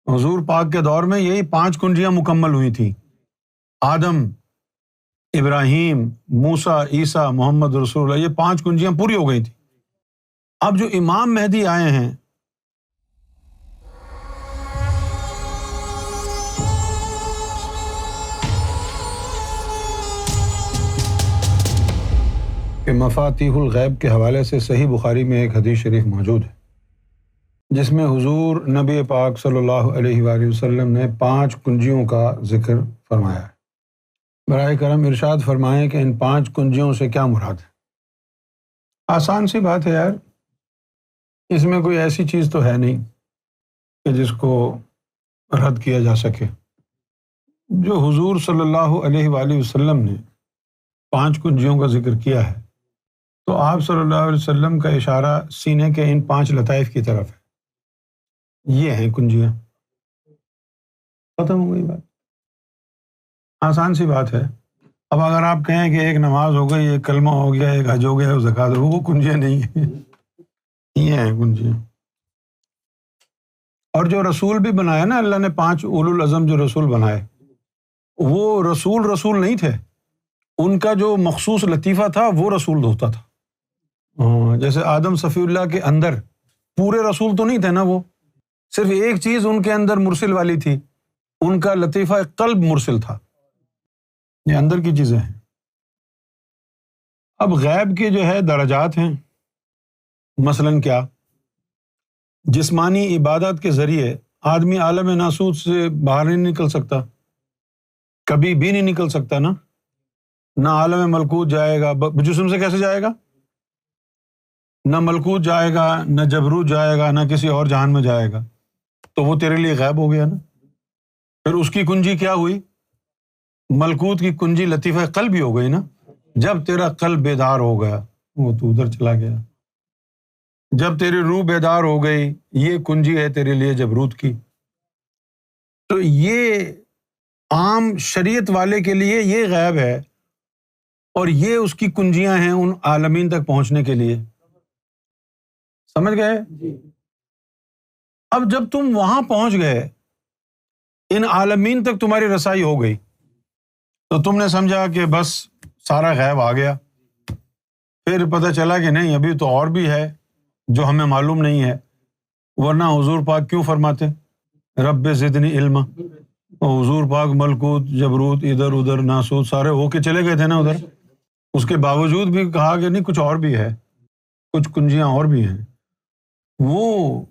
حضور پاک کے دور میں یہی 5 کنجیاں مکمل ہوئی تھیں، آدم، ابراہیم، موسیٰ، عیسیٰ، محمد رسول اللہ، یہ 5 کنجیاں پوری ہو گئی تھیں۔ اب جو امام مہدی آئے ہیں، کہ مفاتیح الغیب کے حوالے سے صحیح بخاری میں ایک حدیث شریف موجود ہے جس میں حضور نبی پاک صلی اللہ علیہ وآلہ وسلم نے 5 کنجیوں کا ذکر فرمایا ہے۔ براہ کرم ارشاد فرمائیں کہ ان 5 کنجیوں سے کیا مراد ہے؟ آسان سی بات ہے یار، اس میں کوئی ایسی چیز تو ہے نہیں کہ جس کو رد کیا جا سکے۔ جو حضور صلی اللہ علیہ وآلہ وسلم نے 5 کنجیوں کا ذکر کیا ہے، تو آپ صلی اللہ علیہ وسلم کا اشارہ سینے کے ان 5 لطائف کی طرف ہے۔ یہ ہیں کنجیاں، ختم ہو گئی بات، آسان سی بات ہے۔ اب اگر آپ کہیں کہ ایک نماز ہو گئی، ایک کلمہ ہو گیا، ایک حج ہو گیا، زکوٰۃ ہو، وہ کنجیاں نہیں ہیں، یہ ہیں کنجیاں۔ اور جو رسول بھی بنایا نا اللہ نے، 5 اولو العزم جو رسول بنائے، وہ رسول نہیں تھے، ان کا جو مخصوص لطیفہ تھا وہ رسول ہوتا تھا۔ جیسے آدم صفی اللہ کے اندر پورے رسول تو نہیں تھے نا، وہ صرف ایک چیز ان کے اندر مرسل والی تھی، ان کا لطیفہ قلب مرسل تھا۔ یہ اندر کی چیزیں ہیں۔ اب غیب کے جو ہے درجات ہیں، مثلاً کیا؟ جسمانی عبادت کے ذریعے آدمی عالم ناسوت سے باہر نہیں نکل سکتا، کبھی بھی نہیں نکل سکتا نا، نہ عالم ملکوت جائے گا، جسم سے کیسے جائے گا؟ نہ ملکوت جائے گا، نہ جبروت جائے گا، نہ کسی اور جہان میں جائے گا، تو وہ تیرے لیے غیب ہو گیا نا۔ پھر اس کی کنجی کیا ہوئی؟ ملکوت کی کنجی لطیفہ قلب ہی ہو گئی نا۔ جب تیرا قلب بیدار ہو گیا، وہ تو ادھر چلا گیا۔ جب تیری روح بیدار ہو گئی، یہ کنجی ہے تیرے لیے جبروت کی۔ تو یہ عام شریعت والے کے لیے یہ غیب ہے، اور یہ اس کی کنجیاں ہیں ان عالمین تک پہنچنے کے لیے۔ سمجھ گئے؟ اب جب تم وہاں پہنچ گئے، ان عالمین تک تمہاری رسائی ہو گئی، تو تم نے سمجھا کہ بس سارا غیب آ گیا۔ پھر پتہ چلا کہ نہیں، ابھی تو اور بھی ہے جو ہمیں معلوم نہیں ہے، ورنہ حضور پاک کیوں فرماتے رب زدنی علما؟ اور حضور پاک ملکوت، جبروت، ادھر ادھر ناسوت سارے ہو کے چلے گئے تھے نا ادھر، اس کے باوجود بھی کہا کہ نہیں، کچھ اور بھی ہے، کچھ کنجیاں اور بھی ہیں۔ وہ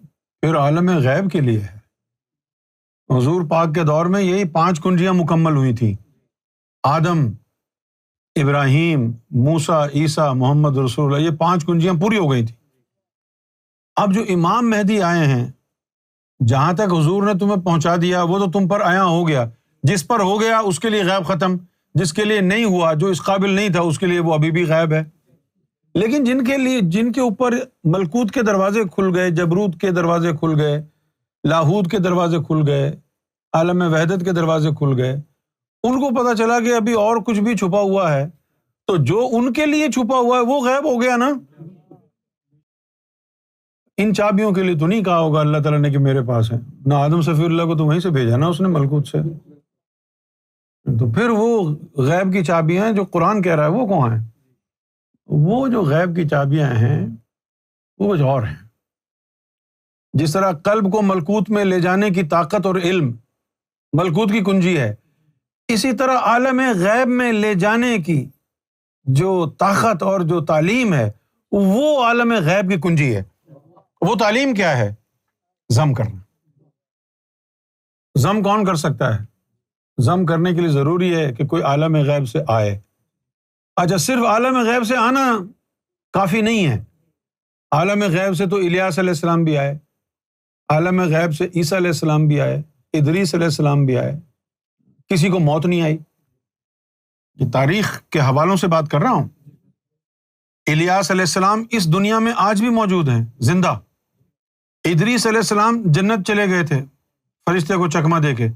پھر عالم غیب کے لیے ہے۔ حضور پاک کے دور میں یہی 5 کنجیاں مکمل ہوئی تھیں، آدم، ابراہیم، موسیٰ، عیسیٰ، محمد رسول اللہ، یہ 5 کنجیاں پوری ہو گئی تھیں۔ اب جو امام مہدی آئے ہیں، جہاں تک حضور نے تمہیں پہنچا دیا وہ تو تم پر عیاں ہو گیا، جس پر ہو گیا اس کے لیے غیب ختم، جس کے لیے نہیں ہوا، جو اس قابل نہیں تھا، اس کے لیے وہ ابھی بھی غیب ہے۔ لیکن جن کے اوپر ملکوت کے دروازے کھل گئے، جبروت کے دروازے کھل گئے، لاہوت کے دروازے کھل گئے، عالم وحدت کے دروازے کھل گئے، ان کو پتہ چلا کہ ابھی اور کچھ بھی چھپا ہوا ہے، تو جو ان کے لیے چھپا ہوا ہے وہ غیب ہو گیا نا۔ ان چابیوں کے لیے تو نہیں کہا ہوگا اللہ تعالیٰ نے کہ میرے پاس ہے، نہ آدم صفی اللہ کو تو وہیں سے بھیجا نا اس نے، ملکوت سے۔ تو پھر وہ غیب کی چابیاں جو قرآن کہہ رہا ہے وہ کہاں ہیں؟ وہ جو غیب کی چابیاں ہیں وہ کچھ اور ہیں۔ جس طرح قلب کو ملکوت میں لے جانے کی طاقت اور علم ملکوت کی کنجی ہے، اسی طرح عالم غیب میں لے جانے کی جو طاقت اور جو تعلیم ہے وہ عالم غیب کی کنجی ہے۔ وہ تعلیم کیا ہے؟ ضم کرنا۔ ضم کون کر سکتا ہے؟ ضم کرنے کے لیے ضروری ہے کہ کوئی عالم غیب سے آئے۔ اچھا، صرف عالم غیب سے آنا کافی نہیں ہے۔ عالم غیب سے تو الیاس علیہ السلام بھی آئے، عالم غیب سے عیسیٰ علیہ السلام بھی آئے، ادریس علیہ السلام بھی آئے، کسی کو موت نہیں آئی۔ یہ تاریخ کے حوالوں سے بات کر رہا ہوں۔ الیاس علیہ السلام اس دنیا میں آج بھی موجود ہیں، زندہ۔ ادریس علیہ السلام جنت چلے گئے تھے فرشتے کو چکمہ دے کے۔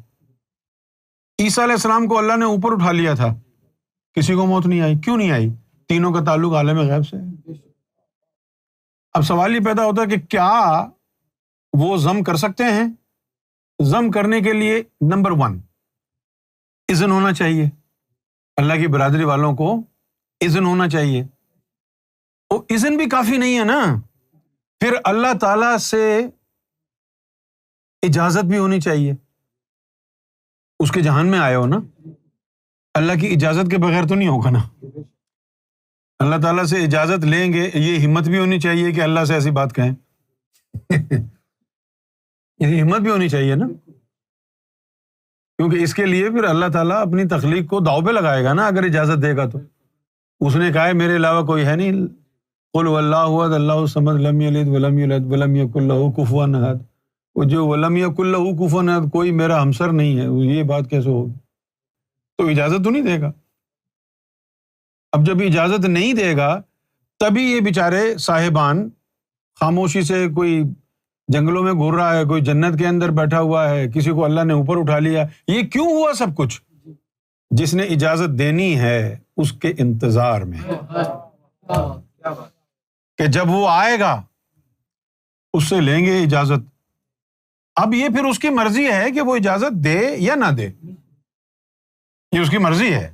عیسیٰ علیہ السلام کو اللہ نے اوپر اٹھا لیا تھا، کسی کو موت نہیں آئی۔ کیوں نہیں آئی؟ تینوں کا تعلق عالم غیب سے ہے۔ اب سوال یہ پیدا ہوتا ہے کہ کیا وہ ضم کر سکتے ہیں؟ ضم کرنے کے لیے نمبر 1 اذن ہونا چاہیے. اللہ کی برادری والوں کو اذن ہونا چاہیے. وہ اذن بھی کافی نہیں ہے نا, پھر اللہ تعالیٰ سے اجازت بھی ہونی چاہیے. اس کے جہان میں آئے ہو نا, اللہ کی اجازت کے بغیر تو نہیں ہوگا نا. اللہ تعالیٰ سے اجازت لیں گے, یہ ہمت بھی ہونی چاہیے کہ اللہ سے ایسی بات کہیں. یہ ہمت بھی ہونی چاہیے نا, کیونکہ اس کے لیے پھر اللہ تعالیٰ اپنی تخلیق کو داؤ پہ لگائے گا نا اگر اجازت دے گا تو. اس نے کہا ہے میرے علاوہ کوئی ہے نہیں, قل واللہ احد اللہ الصمد لم یلد ولم یولد ولم یکن لہ کفوا احد. وہ جو ولم یکن لہ کفوا احد, کوئی میرا ہمسر نہیں ہے, یہ بات کیسے ہوگی؟ تو اجازت تو نہیں دے گا. اب جب اجازت نہیں دے گا تبھی یہ بیچارے صاحبان خاموشی سے, کوئی جنگلوں میں گھور رہا ہے, کوئی جنت کے اندر بیٹھا ہوا ہے, کسی کو اللہ نے اوپر اٹھا لیا. یہ کیوں ہوا سب کچھ؟ جس نے اجازت دینی ہے اس کے انتظار میں, کہ جب وہ آئے گا اس سے لیں گے اجازت. اب یہ پھر اس کی مرضی ہے کہ وہ اجازت دے یا نہ دے, یہ اس کی مرضی ہے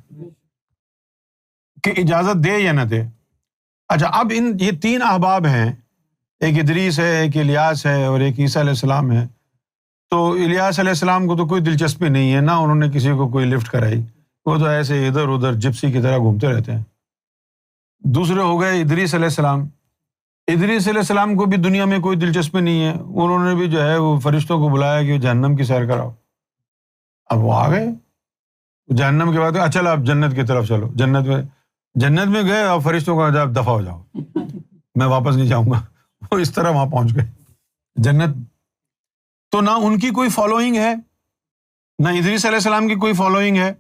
کہ اجازت دے یا نہ دے. اچھا, اب یہ 3 احباب ہیں, ایک ادریس ہے, ایک الیاس ہے, اور ایک عیسیٰ علیہ السلام ہے. تو الیاس علیہ السلام کو تو کوئی دلچسپی نہیں ہے, نہ انہوں نے کسی کو کوئی لفٹ کرائی, وہ تو ایسے ادھر ادھر جپسی کی طرح گھومتے رہتے ہیں. دوسرے ہو گئے ادریس علیہ السلام. ادریس علیہ السلام کو بھی دنیا میں کوئی دلچسپی نہیں ہے, انہوں نے بھی جو ہے وہ فرشتوں کو بلایا کہ جہنم کی سیر کراؤ. اب وہ آ گئے جہنم کے بعد, اچھا آپ جنت کی طرف چلو. جنت میں گئے اور فرشتوں کو آپ دفع ہو جاؤ, میں واپس نہیں جاؤں گا. وہ اس طرح وہاں پہنچ گئے جنت. تو نہ ان کی کوئی فالوئنگ ہے, نہ ادریس علیہ السلام کی کوئی فالوئنگ ہے,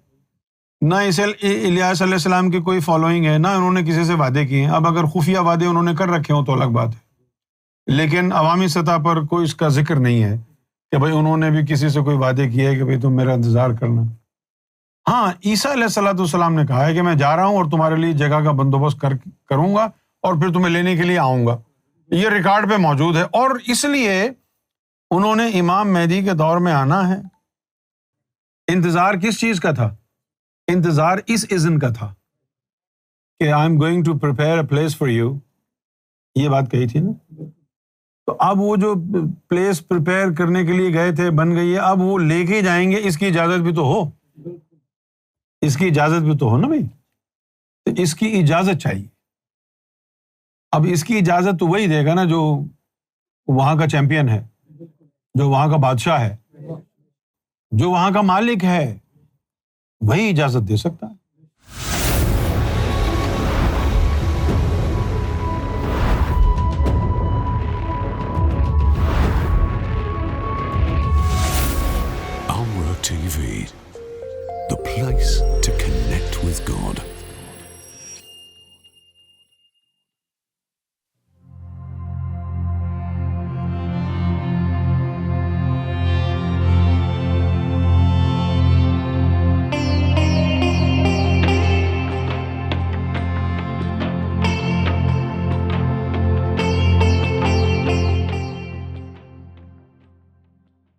نہ الیاس علیہ السلام کی کوئی فالوئنگ ہے, نہ انہوں نے کسی سے وعدے کیے ہیں. اب اگر خفیہ وعدے انہوں نے کر رکھے ہوں تو الگ بات ہے, لیکن عوامی سطح پر کوئی اس کا ذکر نہیں ہے کہ بھائی انہوں نے بھی کسی سے کوئی وعدے کیے ہے کہ بھائی تم میرا انتظار کرنا. ہاں, عیسیٰ علیہ السلام نے کہا ہے کہ میں جا رہا ہوں اور تمہارے لیے جگہ کا بندوبست کروں گا اور پھر تمہیں لینے کے لیے آؤں گا. یہ ریکارڈ پہ موجود ہے, اور اس لیے انہوں نے امام مہدی کے دور میں آنا ہے. انتظار کس چیز کا تھا؟ انتظار اس اذن کا تھا کہ I am going to prepare a place for you, یہ بات کہی تھی نا. تو اب وہ جو پلیس پریپیئر کرنے کے لیے گئے تھے بن گئی ہے, اب وہ لے کے جائیں گے, اس کی اجازت بھی تو ہو, اس کی اجازت بھی تو ہو نا بھائی. تو اس کی اجازت چاہیے. اب اس کی اجازت تو وہی دے گا نا جو وہاں کا چیمپئن ہے, جو وہاں کا بادشاہ ہے, جو وہاں کا مالک ہے, وہی اجازت دے سکتا ہے.